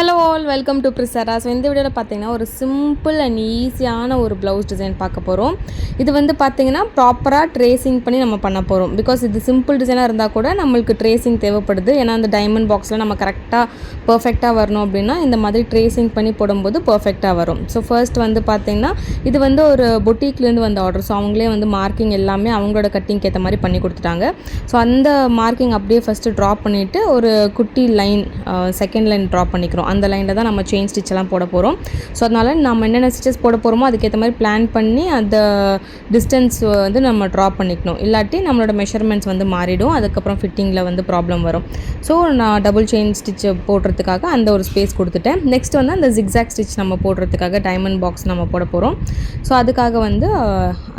Hello all, welcome to ப்ரிசரா. So இந்த வீடியோவில் பார்த்தீங்கன்னா ஒரு சிம்பிள் அண்ட் ஈஸியான ஒரு ப்ளவுஸ் டிசைன் பார்க்க போகிறோம். இது வந்து பார்த்தீங்கன்னா ப்ராப்பராக ட்ரேசிங் பண்ணி நம்ம பண்ண போகிறோம். பிகாஸ் இது சிம்பிள் டிசைனாக இருந்தால் கூட நம்மளுக்கு ட்ரேசிங் தேவைப்படுது. ஏன்னா அந்த டைமண்ட் பாக்ஸில் நம்ம கரெக்டாக பர்ஃபெக்டாக வரணும் அப்படின்னா இந்த மாதிரி ட்ரேசிங் பண்ணி போடும்போது பர்ஃபெக்டாக வரும். ஸோ ஃபர்ஸ்ட் வந்து பார்த்தீங்கன்னா இது வந்து ஒரு பொட்டிக்லேருந்து வந்த ஆர்டர். ஸோ அவங்களே வந்து மார்க்கிங் எல்லாமே அவங்களோட கட்டிங்க்கு ஏற்ற மாதிரி பண்ணி கொடுத்துட்டாங்க. ஸோ அந்த மார்க்கிங் அப்படியே ஃபஸ்ட்டு ட்ராப் பண்ணிவிட்டு ஒரு குட்டி லைன் செகண்ட் லைன் ட்ராப் பண்ணிக்கிறோம். அந்த லைனில் தான் நம்ம செயின் ஸ்டிச்செல்லாம் போட போகிறோம். ஸோ அதனால் நம்ம என்னென்ன ஸ்டிச்சஸ் போட போகிறோமோ அதுக்கேற்ற மாதிரி பிளான் பண்ணி அந்த டிஸ்டன்ஸ் வந்து நம்ம ட்ராப் பண்ணிக்கணும். இல்லாட்டி நம்மளோட மெஷர்மெண்ட்ஸ் வந்து மாறிடும். அதுக்கப்புறம் ஃபிட்டிங்கில் வந்து ப்ராப்ளம் வரும். ஸோ நான் டபுள் செயின் ஸ்டிச் போடுறதுக்காக அந்த ஒரு ஸ்பேஸ் கொடுத்துட்டேன். நெக்ஸ்ட் வந்து அந்த ஜிக்ஸாக் ஸ்டிச் நம்ம போடுறதுக்காக டைமண்ட் பாக்ஸ் நம்ம போட போகிறோம். ஸோ அதுக்காக வந்து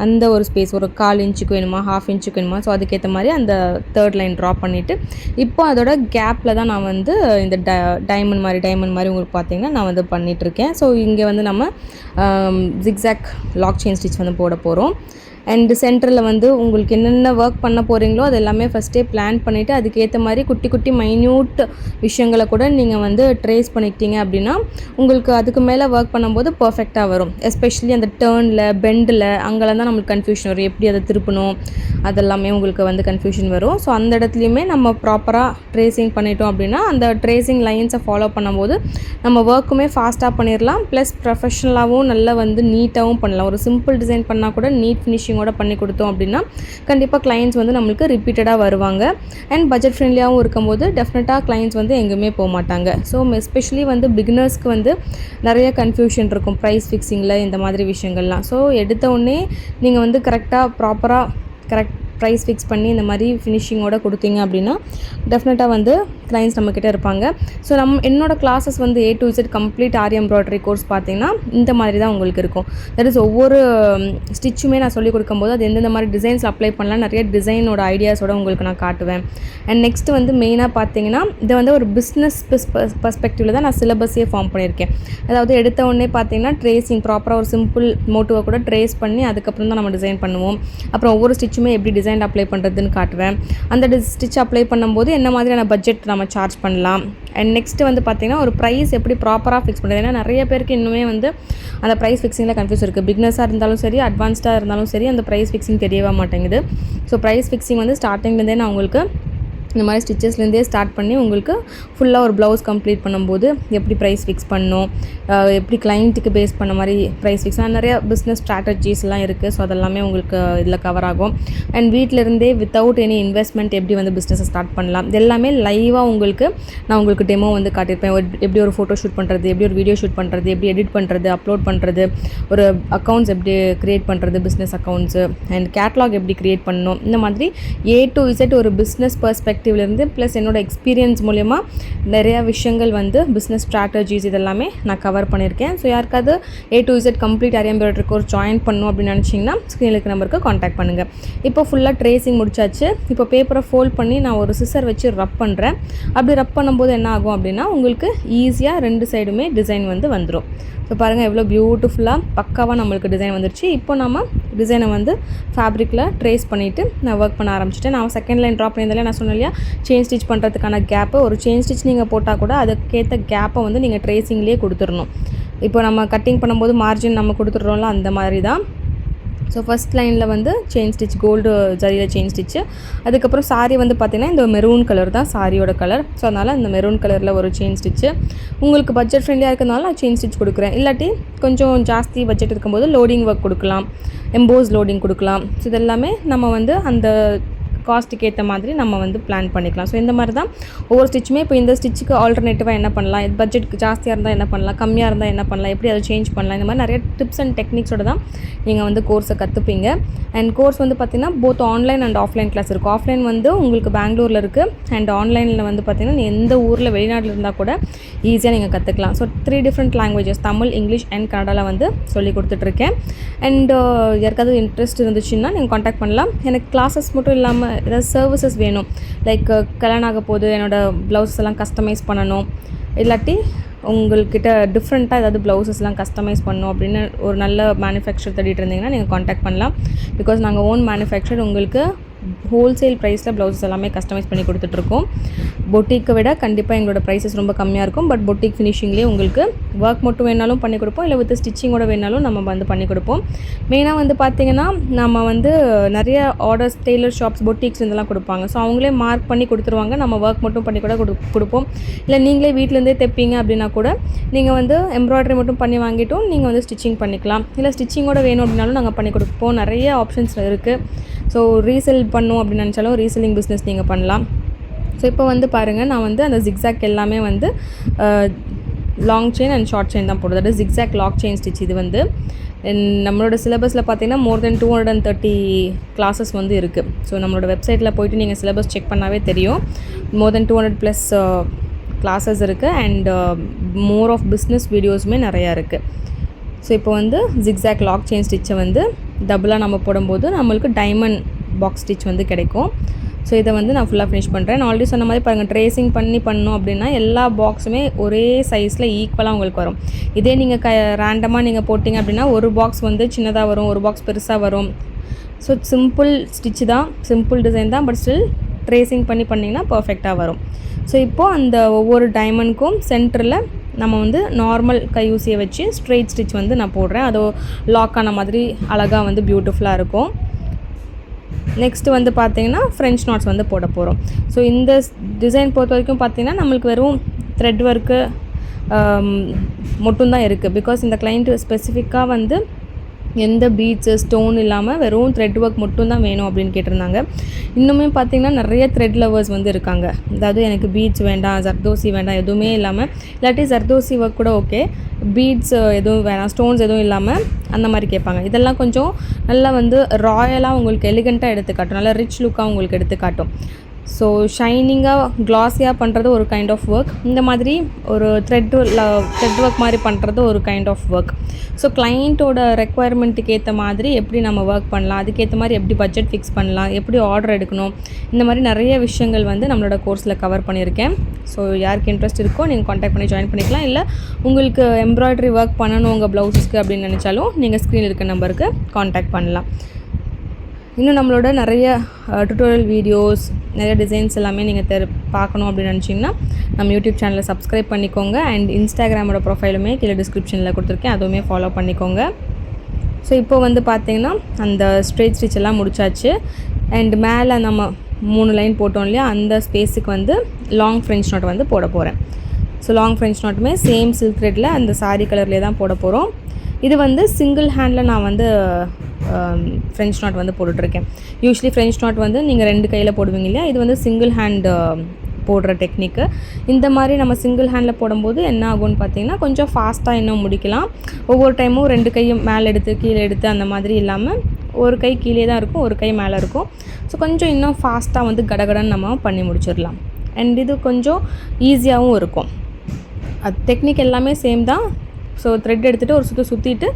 அந்த ஒரு ஸ்பேஸ் ஒரு 1/4 இன்ச்சுக்கு வேணுமா, 1/2 இன்ச்சுக்கு வேணுமா, ஸோ அதுக்கேற்ற மாதிரி அந்த தேர்ட் லைன் ட்ராப் பண்ணிவிட்டு இப்போ அதோட கேப்பில் தான் நான் வந்து இந்த டைமண்ட் மாதிரி உங்களுக்கு பார்த்தீங்கன்னா நான் வந்து பண்ணிகிட்ருக்கேன். ஸோ இங்கே வந்து நம்ம ஜிக்ஸாக் லாக் செயின் ஸ்டிச் வந்து போட போகிறோம். அண்டு சென்டரில் வந்து உங்களுக்கு என்னென்ன ஒர்க் பண்ண போகிறீங்களோ அது எல்லாமே ஃபஸ்ட்டே பிளான் பண்ணிவிட்டு அதுக்கேற்ற மாதிரி குட்டி குட்டி மைன்யூட் விஷயங்களை கூட நீங்கள் வந்து ட்ரேஸ் பண்ணிக்கிட்டீங்க அப்படின்னா உங்களுக்கு அதுக்கு மேலே ஒர்க் பண்ணும்போது பர்ஃபெக்டாக வரும். எஸ்பெஷலி அந்த டேர்னில் பெண்டில் அங்கெல்லாம் தான் நம்மளுக்கு கன்ஃபியூஷன் வரும். எப்படி அதை திருப்பணும் அதெல்லாமே உங்களுக்கு வந்து கன்ஃபியூஷன் வரும். ஸோ அந்த இடத்துலையுமே நம்ம ப்ராப்பராக ட்ரேசிங் பண்ணிட்டோம் அப்படின்னா அந்த ட்ரேசிங் லைன்ஸை ஃபாலோ பண்ணும்போது நம்ம ஒர்க்குமே ஃபாஸ்ட்டாக பண்ணிடலாம். ப்ளஸ் ப்ரொஃபஷ்னலாகவும் நல்லா வந்து நீட்டாகவும் பண்ணலாம். ஒரு சிம்பிள் டிசைன் பண்ணால் கூட நீட் ஃபினிஷிங்கோட பண்ணி கொடுத்தோம் அப்படின்னா கண்டிப்பாக கிளைண்ட்ஸ் வந்து நம்மளுக்கு ரிப்பீட்டடாக வருவாங்க. அண்ட் பட்ஜெட் ஃப்ரெண்ட்லியாகவும் இருக்கும்போது டெஃபினட்டாக கிளைண்ட்ஸ் வந்து எங்கேயுமே போக மாட்டாங்க. ஸோ எஸ்பெஷலி வந்து பிகினர்ஸ்க்கு வந்து நிறைய கன்ஃபியூஷன் இருக்கும் ப்ரைஸ் ஃபிக்ஸிங்கில் இந்த மாதிரி விஷயங்கள்லாம். ஸோ எடுத்த உடனே நீங்கள் வந்து கரெக்டாக ப்ரைஸ் ஃபிக்ஸ் பண்ணி இந்த மாதிரி ஃபினிஷிங்கோடு கொடுத்தீங்க அப்படின்னா டெஃபினட்டாக வந்து கிளைண்ட்ஸ் நம்மக்கிட்ட இருப்பாங்க. ஸோ என்னோடய கிளாஸஸ் வந்து A to Z complete aari embroidery course பார்த்தீங்கன்னா இந்த மாதிரி தான் உங்களுக்கு இருக்கும். தட் இஸ் ஒவ்வொரு ஸ்டிச்சுமே நான் சொல்லிக் கொடுக்கும்போது அது எந்தெந்த மாதிரி டிசைன்ஸ் அப்ளை பண்ணலாம் நிறைய டிசைனோட ஐடியாஸோடு உங்களுக்கு நான் காட்டுவேன். அண்ட் நெக்ஸ்ட்டு வந்து மெயினாக பார்த்தீங்கன்னா இது வந்து ஒரு பிஸ்னஸ் பர்ஸ்பெக்டிவில் தான் நான் சிலபஸே ஃபார்ம் பண்ணியிருக்கேன். அதாவது எடுத்த உடனே பார்த்தீங்கன்னா ட்ரேசிங் ப்ராப்பராக ஒரு சிம்பிள் மோட்டிவை கூட ட்ரேஸ் பண்ணி அதுக்கப்புறம் தான் நம்ம டிசைன் பண்ணுவோம். அப்புறம் ஒவ்வொரு ஸ்டிச்சுமே எப்படி டிசைன் அப்ளை பண்ணுறதுன்னு காட்டுவேன். அந்த ஸ்டிச் அப்ளை பண்ணும்போது என்ன மாதிரியான பட்ஜெட் நம்ம சார்ஜ் பண்ணலாம். அண்ட் நெக்ஸ்ட்டு வந்து பார்த்திங்கன்னா ஒரு ப்ரைஸ் எப்படி ப்ராப்பராக ஃபிக்ஸ் பண்ணுறது. ஏன்னா நிறைய பேருக்கு இன்னுமே வந்து அந்த ப்ரைஸ் ஃபிக்ஸிங்கில் கன்ஃபியூஸ் இருக்குது. பிக்னஸாக இருந்தாலும் சரி அட்வான்ஸ்டாக இருந்தாலும் சரி அந்த ப்ரைஸ் ஃபிக்ஸிங் தெரியவே மாட்டேங்குது. ஸோ ப்ரைஸ் ஃபிக்ஸிங் வந்து ஸ்டார்டிங்லேருந்தே நான் உங்களுக்கு இந்த மாதிரி ஸ்டிச்சஸ்லேருந்தே ஸ்டார்ட் பண்ணி உங்களுக்கு ஃபுல்லாக ஒரு ப்ளவுஸ் கம்ப்ளீட் பண்ணும்போது எப்படி ப்ரைஸ் ஃபிக்ஸ் பண்ணணும், எப்படி கிளைண்ட்டுக்கு பேஸ் பண்ண மாதிரி ப்ரைஸ் ஃபிக்ஸ் நிறைய பிஸ்னஸ் ஸ்ட்ராட்டஜிஸ்லாம் இருக்குது. ஸோ அதெல்லாமே உங்களுக்கு இதில் கவர் ஆகும். அண்ட் வீட்டிலேருந்தே வித்தவுட் எனி இன்வெஸ்ட்மெண்ட் எப்படி வந்து பிஸ்னஸை ஸ்டார்ட் பண்ணலாம் இது எல்லாமே லைவாக நான் உங்களுக்கு டெமோ வந்து காட்டியிருப்பேன். எப்படி ஒரு ஃபோட்டோ ஷூட் பண்ணுறது, எப்படி ஒரு வீடியோ ஷூட் பண்ணுறது, எப்படி எடிட் பண்ணுறது, அப்லோட் பண்ணுறது, ஒரு அக்கௌண்ட்ஸ் எப்படி க்ரியேட் பண்ணுறது, பிஸ்னஸ் அக்கௌண்ட்ஸு அண்ட் கேட்லாக் எப்படி க்ரியேட் பண்ணணும், இந்த மாதிரி A to Z ஒரு பிஸ்னஸ் பர்ஸ்பெக்டிவ்லேருந்து ப்ளஸ் என்னோடய எக்ஸ்பீரியன்ஸ் மூலமா நிறையா விஷயங்கள் வந்து பிஸ்னஸ் ஸ்ட்ராட்டஜிஸ் இதெல்லாமே நான் கவர் பண்ணியிருக்கேன். ஸோ யாருக்காவது A to Z complete aari embroidery course join பண்ணணும் அப்படின்னு நினச்சிங்கன்னா ஸ்க்ரீனில் இருக்க நம்பருக்கு காண்டாக்ட் பண்ணுங்கள். இப்போ ஃபுல்லாக ட்ரேசிங் முடிச்சாச்சு. இப்போ பேப்பரை ஃபோல்ட் பண்ணி நான் ஒரு சிசர் வச்சு ரப் பண்ணுறேன். அப்படி ரப் பண்ணும்போது என்ன ஆகும் அப்படின்னா உங்களுக்கு ஈஸியாக 2 சைடுமே டிசைன் வந்து வந்துடும். ஸோ பாருங்கள் எவ்வளோ பியூட்டிஃபுல்லாக பக்காவாக நம்மளுக்கு டிசைன் வந்துருச்சு. இப்போ நம்ம டிசைனை வந்து ஃபேப்ரிக்கில் ட்ரேஸ் பண்ணிவிட்டு நான் ஒர்க் பண்ண ஆரம்பிச்சிட்டேன். நான் செகண்ட் லைன் ட்ராப் பண்ணியிருந்தாலே நான் சொன்னேன் இல்லையா, செயின் ஸ்டிச் பண்ணுறதுக்கான கேப்பு ஒரு செயின் ஸ்டிச் நீங்கள் போட்டால் கூட அதுக்கேற்ற கேப்பை வந்து நீங்கள் ட்ரேசிங்லேயே கொடுத்துடணும். இப்போ நம்ம கட்டிங் பண்ணும்போது மார்ஜின் நம்ம கொடுத்துட்றோம்ல அந்த மாதிரி தான். ஸோ ஃபஸ்ட் லைனில் வந்து செயின் ஸ்டிச் கோல்டு ஜரியில் செயின் ஸ்டிச்சு. அதுக்கப்புறம் சாரீ வந்து பார்த்திங்கன்னா இந்த மெரூன் கலர் தான் சாரியோட கலர். ஸோ அதனால் இந்த மெரூன் கலரில் ஒரு செயின் ஸ்டிச்சு உங்களுக்கு பட்ஜெட் ஃப்ரெண்ட்லியாக இருக்கிறதுனால நான் செயின் ஸ்டிச் கொடுக்குறேன். இல்லாட்டி கொஞ்சம் ஜாஸ்தி பட்ஜெட் இருக்கும்போது லோடிங் ஒர்க் கொடுக்கலாம், எம்போஸ் லோடிங் கொடுக்கலாம். ஸோ இதெல்லாமே நம்ம வந்து அந்த காஸ்ட்டுக்கு ஏற்ற மாதிரி நம்ம வந்து பிளான் பண்ணிக்கலாம். ஸோ இந்த மாதிரி தான் ஒவ்வொரு ஸ்டிச்சுமே. இப்போ இந்த ஸ்டிச்சுக்கு ஆல்டர்னேட்டிவாக என்ன பண்ணலாம், இது பட்ஜெட் ஜாஸ்தியாக இருந்தால் என்ன பண்ணலாம், கம்மியாக இருந்தால் என்ன பண்ணலாம், எப்படி அதை சேஞ்ச் பண்ணலாம், இந்த மாதிரி நிறைய டிப்ஸ் அண்ட் டெக்னிக்ஸோடு தான் நீங்கள் வந்து கோர்ஸை கற்றுப்பீங்க. அண்ட் கோர்ஸ் வந்து பார்த்திங்கன்னா both online and offline class இருக்கும். ஆஃப்லைன் வந்து உங்களுக்கு பெங்களூரில் இருக்குது அண்ட் ஆன்லைனில் வந்து பார்த்திங்கன்னா எந்த ஊரில் வெளிநாட்டில் இருந்தால் கூட ஈஸியாக நீங்கள் கற்றுக்கலாம். So 3 different languages Tamil, English and கன்னடாவில் வந்து சொல்லி கொடுத்துட்ருக்கேன். அண்ட் யாருக்காவது இன்ட்ரெஸ்ட் இருந்துச்சுன்னா நீங்கள் காண்டாக்ட் பண்ணலாம். எனக்கு கிளாஸஸ் மட்டும் இல்லாமல் ஏதாவது சர்வீசஸ் வேணும், லைக் கல்யாணம் ஆக போது என்னோடய ப்ளவுஸஸ் எல்லாம் கஸ்டமைஸ் பண்ணணும், இல்லாட்டி உங்கள்கிட்ட டிஃப்ரெண்ட்டாக ஏதாவது ப்ளவுசஸ்லாம் கஸ்டமைஸ் பண்ணணும் அப்படின்னு ஒரு நல்ல மேனுஃபேக்சர் தேடிட்டு இருந்தீங்கன்னா நீங்கள் காண்டாக்ட் பண்ணலாம். பிகாஸ் நாங்கள் ஓன் மேனுஃபேக்சர் உங்களுக்கு ஹோல்சேல் ப்ரைஸில் ப்ளவுஸஸ் எல்லாமே கஸ்டமைஸ் பண்ணி கொடுத்துட்ருக்கோம். பொட்டிக்கை விட கண்டிப்பாக எங்களோட ப்ரைஸஸ் ரொம்ப கம்மியாக இருக்கும். பட் பொட்டிக் ஃபினிஷிங்லேயே உங்களுக்கு ஒர்க் மட்டும் வேணாலும் பண்ணி கொடுப்போம், இல்லை வித் ஸ்டிச்சிங்கோட வேணாலும் நம்ம வந்து பண்ணி கொடுப்போம். மெயினாக வந்து பார்த்திங்கன்னா நம்ம வந்து நிறைய ஆர்டர்ஸ் டெய்லர் ஷாப்ஸ் பொட்டிக்ஸ் இதெல்லாம் கொடுப்பாங்க. ஸோ அவங்களே மார்க் பண்ணி கொடுத்துருவாங்க. நம்ம ஒர்க் மட்டும் பண்ணி கூட கொடுப்போம். இல்லை நீங்களே வீட்டிலேருந்தே தைப்பீங்க அப்படின்னா கூட நீங்கள் வந்து எம்ப்ராய்டரி மட்டும் பண்ணி வாங்கிட்டும் நீங்கள் வந்து ஸ்டிச்சிங் பண்ணிக்கலாம். இல்லை ஸ்டிச்சிங்கோட வேணும் அப்படின்னாலும் நாங்கள் பண்ணி கொடுப்போம். நிறைய ஆப்ஷன்ஸ் இருக்குது. ஸோ ரீசெல் பண்ணும் அப்படின்னு நினச்சாலும் ரீசெல்லிங் பிஸ்னஸ் நீங்கள் பண்ணலாம். ஸோ இப்போ வந்து பாருங்கள், நான் வந்து அந்த ஜிக்ஸாக் எல்லாமே வந்து long chain and short chain தான் போடுறது. அது ஜிக்ஸாக் லாக் செயின் ஸ்டிச். இது வந்து நம்மளோட சிலபஸில் பார்த்தீங்கன்னா மோர் தென் 230 கிளாஸஸ் வந்து இருக்குது. ஸோ நம்மளோட வெப்சைட்டில் போய்ட்டு நீங்கள் சிலபஸ் செக் பண்ணாவே தெரியும். மோர் தென் 200+ கிளாஸஸ் இருக்குது. அண்ட் மோர் ஆஃப் பிஸ்னஸ் வீடியோஸுமே நிறையா இருக்குது. ஸோ இப்போ வந்து ஜிக்ஸாக் லாக் செயின் ஸ்டிச்சை வந்து டபுளாக நம்ம போடும்போது நம்மளுக்கு டைமண்ட் பாக்ஸ் ஸ்டிச் வந்து கிடைக்கும். ஸோ இதை வந்து நான் ஃபுல்லாக ஃபினிஷ் பண்ணுறேன். நான் ஆல்ரெடி சொன்ன மாதிரி பாருங்கள், ட்ரேசிங் பண்ணோம் அப்படின்னா எல்லா பாக்ஸுமே ஒரே சைஸில் ஈக்குவலாக உங்களுக்கு வரும். இதே நீங்கள் ரேண்டமாக நீங்கள் போட்டிங்க அப்படின்னா ஒரு பாக்ஸ் வந்து சின்னதாக வரும், ஒரு பாக்ஸ் பெருசாக வரும். ஸோ சிம்பிள் ஸ்டிச் தான், சிம்பிள் டிசைன் தான், பட் ஸ்டில் ட்ரேசிங் பண்ணிங்கன்னா பர்ஃபெக்டாக வரும். ஸோ இப்போது அந்த ஒவ்வொரு டைமண்ட்க்கும் சென்டரில் நம்ம வந்து நார்மல் கையூசியை வச்சு ஸ்ட்ரெயிட் ஸ்டிச் வந்து நான் போடுறேன். அது லாக் ஆன மாதிரி அழகாக வந்து பியூட்டிஃபுல்லாக இருக்கும். நெக்ஸ்ட்டு வந்து பார்த்திங்கன்னா ஃப்ரெஞ்ச் நாட்ஸ் வந்து போட போகிறோம். ஸோ இந்த டிசைன் பொறுத்த வரைக்கும் பார்த்திங்கன்னா நம்மளுக்கு வெறும் த்ரெட் ஒர்க்கு மட்டும்தான் இருக்குது. பிகாஸ் இந்த கிளைண்ட்டு ஸ்பெசிஃபிக்காக வந்து எந்த பீட்ஸு ஸ்டோன் இல்லாமல் வெறும் த்ரெட் ஒர்க் மட்டும்தான் வேணும் அப்படின்னு கேட்டிருந்தாங்க. இன்னுமே பார்த்திங்கன்னா நிறைய த்ரெட் லவர்ஸ் வந்து இருக்காங்க. அதாவது எனக்கு பீட்ஸ் வேண்டாம், ஜர்தோசி வேண்டாம், எதுவுமே இல்லாமல், இல்லாட்டி ஜர்தோசி ஒர்க் கூட ஓகே, பீட்ஸ் எதுவும் வேணாம், ஸ்டோன்ஸ் எதுவும் இல்லாமல் அந்த மாதிரி கேட்பாங்க. இதெல்லாம் கொஞ்சம் நல்லா வந்து ராயலாக உங்களுக்கு எலிகண்ட்டாக எடுத்துக்காட்டும், நல்லா ரிச் லுக்காக உங்களுக்கு எடுத்துக்காட்டும். ஸோ ஷைனிங்காக க்ளாஸியாக பண்ணுறது ஒரு கைண்ட் ஆஃப் ஒர்க், இந்த மாதிரி ஒரு த்ரெட் ஒர்க் மாதிரி பண்ணுறது ஒரு கைண்ட் ஆஃப் ஒர்க். ஸோ கிளைண்ட்டோட ரெக்குவயர்மெண்ட்டுக்கு ஏற்ற மாதிரி எப்படி நம்ம ஒர்க் பண்ணலாம், அதுக்கேற்ற மாதிரி எப்படி பட்ஜெட் ஃபிக்ஸ் பண்ணலாம், எப்படி ஆர்டர் எடுக்கணும், இந்த மாதிரி நிறைய விஷயங்கள் வந்து நம்மளோட கோர்ஸில் கவர் பண்ணியிருக்கேன். ஸோ யாருக்கு இன்ட்ரெஸ்ட் இருக்கோ நீங்கள் காண்டாக்ட் பண்ணி ஜாயின் பண்ணிக்கலாம். இல்லை உங்களுக்கு எம்ப்ராய்டரி ஒர்க் பண்ணணும் உங்கள் ப்ளவுஸஸ்க்கு அப்படின்னு நினச்சாலும் நீங்கள் ஸ்க்ரீனில் இருக்க நம்பருக்கு காண்டாக்ட் பண்ணலாம். இன்னும் நம்மளோட நிறைய டுட்டோரியல் வீடியோஸ், நிறைய டிசைன்ஸ் எல்லாமே நீங்கள் பார்க்கணும் அப்படின்னு நினச்சிங்கன்னா நம்ம யூடியூப் சேனலை சப்ஸ்கிரைப் பண்ணிக்கோங்க. அண்ட் இன்ஸ்டாகிராமோட ப்ரொஃபைலுமே கீழே டிஸ்கிரிப்ஷனில் கொடுத்துருக்கேன், அதுவுமே ஃபாலோ பண்ணிக்கோங்க. ஸோ இப்போ வந்து பார்த்திங்கன்னா அந்த ஸ்ட்ரெயிட் ஸ்டிச் எல்லாம் முடிச்சாச்சு. அண்ட் மேலே நம்ம 3 லைன் போட்டோம் இல்லையா, அந்த ஸ்பேஸுக்கு வந்து லாங் ஃப்ரெஞ்ச் நாட் வந்து போட போகிறேன். ஸோ லாங் ஃப்ரெஞ்ச் நாட்டுமே சேம் சில்க் த்ரெட்டில் அந்த சாரீ கலர்லேயே தான் போட போகிறோம். இது வந்து சிங்கிள் ஹேண்டில் நான் வந்து ஃப்ரெஞ்ச் நாட் வந்து போட்டுட்ருக்கேன். யூஸ்வலி ஃப்ரெஞ்ச் நாட் வந்து நீங்கள் 2 கையில் போடுவீங்க இல்லையா, இது வந்து சிங்கிள் ஹேண்ட் போடுற டெக்னிக்கு. இந்த மாதிரி நம்ம சிங்கிள் ஹேண்டில் போடும்போது என்ன ஆகும்னு பார்த்தீங்கன்னா கொஞ்சம் ஃபாஸ்ட்டாக இன்னும் முடிக்கலாம். ஒவ்வொரு டைமும் 2 கையும் மேலே எடுத்து கீழே எடுத்து அந்த மாதிரி இல்லாமல் ஒரு கை கீழே தான் இருக்கும், ஒரு கை மேலே இருக்கும். ஸோ கொஞ்சம் இன்னும் ஃபாஸ்ட்டாக வந்து கடகடன்னு நம்ம பண்ணி முடிச்சிடலாம். அண்ட் இது கொஞ்சம் ஈஸியாகவும் இருக்கும். அது டெக்னிக் எல்லாமே சேம் தான். ஸோ த்ரெட் எடுத்துகிட்டு ஒரு சுற்றிட்டு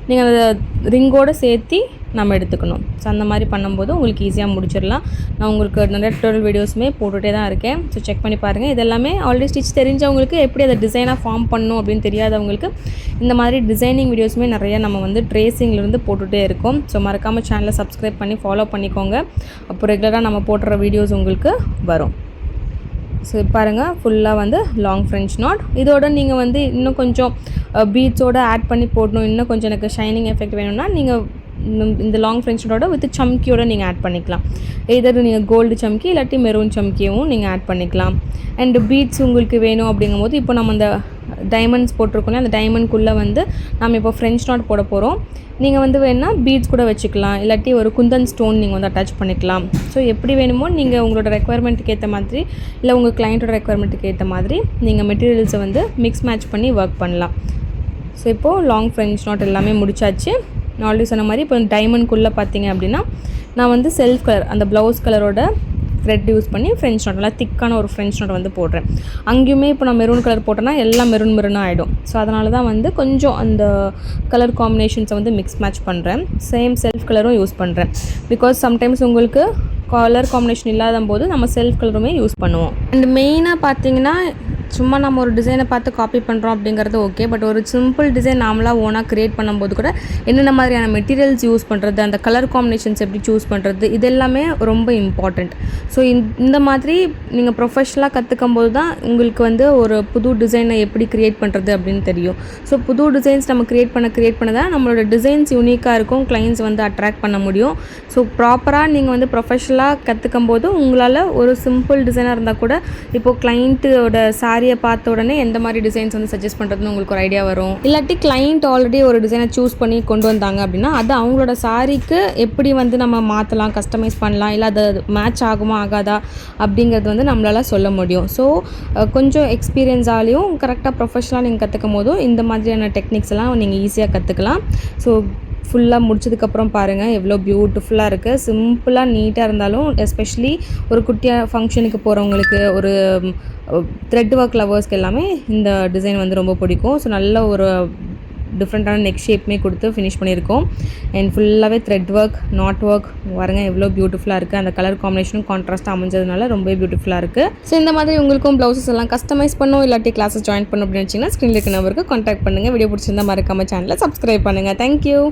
நீங்கள் அந்த ரிங்கோடு சேர்த்து நம்ம எடுத்துக்கணும். ஸோ அந்த மாதிரி பண்ணும்போது உங்களுக்கு ஈஸியாக முடிச்சிடலாம். நான் உங்களுக்கு நிறைய டுட்டோரியல் வீடியோஸுமே போட்டுகிட்டே தான் இருக்கேன். ஸோ செக் பண்ணி பாருங்கள். இதெல்லாமே ஆல்ரெடி ஸ்டிச் தெரிஞ்சவங்களுக்கு எப்படி அதை டிசைனாக ஃபார்ம் பண்ணணும் அப்படின்னு தெரியாதவங்களுக்கு இந்த மாதிரி டிசைனிங் வீடியோஸுமே நிறையா நம்ம வந்து ட்ரேசிங்லேருந்து போட்டுகிட்டே இருக்கோம். ஸோ மறக்காமல் சேனலை சப்ஸ்கிரைப் பண்ணி ஃபாலோ பண்ணிக்கோங்க. அப்போ ரெகுலராக நம்ம போடுற வீடியோஸ் உங்களுக்கு வரும். ஸோ பாருங்கள், ஃபுல்லாக வந்து லாங் ஃப்ரெஞ்ச் நாட். இதோட நீங்கள் வந்து இன்னும் கொஞ்சம் பீட்ஸோடு ஆட் பண்ணி போடணும், இன்னும் கொஞ்சம் எனக்கு ஷைனிங் எஃபெக்ட் வேணும்னா நீங்கள் இந்த லாங் ஃப்ரெஞ்ச் நாட்டோட வித் சம்கியோட நீங்கள் ஆட் பண்ணிக்கலாம். எதர் நீங்கள் கோல்டு சம்கி இல்லாட்டி மெரூன் சம்கியும் நீங்கள் ஆட் பண்ணிக்கலாம். அண்டு பீட்ஸ் உங்களுக்கு வேணும் அப்படிங்கும்போது இப்போ நம்ம அந்த டைமண்ட்ஸ் போட்டிருக்கோம், அந்த டைமண்ட்குள்ளே வந்து நம்ம இப்போ ஃப்ரெஞ்ச் நாட் போட போகிறோம். நீங்கள் வந்து வேணால் பீட்ஸ் கூட வச்சுக்கலாம், இல்லாட்டி ஒரு குந்தன் ஸ்டோன் நீங்கள் வந்து அட்டாச் பண்ணிக்கலாம். ஸோ எப்படி வேணுமோ நீங்கள் உங்களோட ரெக்குவயர்மெண்ட்டுக்கு ஏற்ற மாதிரி, இல்லை உங்கள் கிளைண்ட்டோட ரெக்குவயர்மெண்ட்டுக்கு ஏற்ற மாதிரி நீங்கள் மெட்டீரியல்ஸை வந்து மிக்ஸ் மேட்ச் பண்ணி ஒர்க் பண்ணலாம். ஸோ இப்போது லாங் ஃப்ரெஞ்ச் நாட் எல்லாமே முடிச்சாச்சு. நான் ஆல்ரெடி சொன்ன மாதிரி இப்போ டைமண்ட்குள்ளே பார்த்தீங்க அப்படின்னா நான் வந்து செல்ஃப் கலர் அந்த ப்ளவுஸ் கலரோட த்ரெட் யூஸ் பண்ணி ஃப்ரெஞ்ச் நாட் நல்லா திக்கான ஒரு ஃப்ரெஞ்ச் நாட் வந்து போடுறேன். அங்கேயுமே இப்போ நான் மெரூன் கலர் போட்டேன்னா எல்லாம் மெரூனாக ஆகிடும். ஸோ அதனால தான் வந்து கொஞ்சம் அந்த கலர் காம்பினேஷன்ஸை வந்து மிக்ஸ் மேட்ச் பண்ணுறேன். சேம் செல்ஃப் கலரும் யூஸ் பண்ணுறேன். பிகாஸ் சம்டைம்ஸ் உங்களுக்கு கலர் காம்பினேஷன் இல்லாத போது நம்ம செல்ஃப் கலருமே யூஸ் பண்ணுவோம். அண்ட் மெயினாக பார்த்தீங்கன்னா சும்மா நம்ம ஒரு டிசைனை பார்த்து காப்பி பண்ணுறோம் அப்படிங்கிறது ஓகே. பட் ஒரு சிம்பிள் டிசைன் நாமளாக ஓனாக க்ரியேட் பண்ணும்போது கூட என்னென்ன மாதிரியான மெட்டீரியல்ஸ் யூஸ் பண்ணுறது, அந்த கலர் காம்பினேஷன்ஸ் எப்படி சூஸ் பண்ணுறது, இது எல்லாமே ரொம்ப இம்பார்ட்டண்ட். ஸோ இந்த மாதிரி நீங்கள் ப்ரொஃபஷ்னலாக கற்றுக்கும் போது தான் உங்களுக்கு வந்து ஒரு புது டிசைனை எப்படி க்ரியேட் பண்ணுறது அப்படின்னு தெரியும். ஸோ புது டிசைன்ஸ் நம்ம க்ரியேட் பண்ண தான் நம்மளோட டிசைன்ஸ் யூனிக்காக இருக்கும், கிளைண்ட்ஸ் வந்து அட்ராக்ட் பண்ண முடியும். ஸோ ப்ராப்பராக நீங்கள் வந்து ப்ரொஃபஷ்னலாக கற்றுக்கும் போது உங்களால் ஒரு சிம்பிள் டிசைனாக இருந்தால் கூட இப்போது கிளைண்ட்டோட சாரியை பார்த்த உடனே எந்த மாதிரி டிசைன்ஸ் வந்து சஜஸ்ட் பண்ணுறதுன்னு உங்களுக்கு ஒரு ஐடியா வரும். இல்லாட்டி கிளைண்ட் ஆல்ரெடி ஒரு டிசைனை சூஸ் பண்ணி கொண்டு வந்தாங்க அப்படின்னா அது அவங்களோட சாரிக்கு எப்படி வந்து நம்ம மாற்றலாம், கஸ்டமைஸ் பண்ணலாம், இல்லை அது மேட்ச் ஆகுமா ஆகாதா அப்படிங்கிறது வந்து நம்மளால் சொல்ல முடியும். ஸோ கொஞ்சம் எக்ஸ்பீரியன்ஸாலையும் கரெக்டாக ப்ரொஃபஷ்னலாக நீங்கள் கற்றுக்கும் போதும் இந்த மாதிரியான டெக்னிக்ஸ் எல்லாம் நீங்கள் ஈஸியாக கற்றுக்கலாம். ஸோ ஃபுல்லாக முடிச்சதுக்கப்புறம் பாருங்கள் எவ்வளோ பியூட்டிஃபுல்லாக இருக்குது. சிம்பிளாக நீட்டாக இருந்தாலும் எஸ்பெஷலி ஒரு குட்டியாக ஃபங்க்ஷனுக்கு போகிறவங்களுக்கு, ஒரு த்ரெட் ஒர்க் லவர்ஸ்க்கு எல்லாமே இந்த டிசைன் வந்து ரொம்ப பிடிக்கும். ஸோ நல்ல ஒரு டிஃப்ரெண்ட்டான நெக் ஷேப்புமே கொடுத்து ஃபினிஷ் பண்ணியிருக்கோம். அண்ட் ஃபுல்லாகவே த்ரெட் ஒர்க், நாட் ஒர்க் பாருங்கள் எவ்வளோ பியூட்டிஃபுல்லாக இருக்குது. அந்த கலர் காம்பினேஷனும் கான்ட்ராஸ்ட்டாக அமைஞ்சதுனால ரொம்ப பியூட்டிஃபுல்லாக இருக்குது. ஸோ இந்த மாதிரி உங்களுக்கும் ப்ளவுசஸ் எல்லாம் கஸ்டமைஸ் பண்ணணும், இல்லாட்டி கிளாஸஸ் ஜாயின் பண்ணணும் அப்படின்னு நினச்சிங்கன்னா ஸ்க்ரீனில் இருக்க நம்பருக்கு கான்டாக்ட் பண்ணுங்கள். வீடியோ பிடிச்சிருந்தா மறக்காம சேனலை சப்ஸ்கிரைப் பண்ணுங்கள். தேங்க்யூ.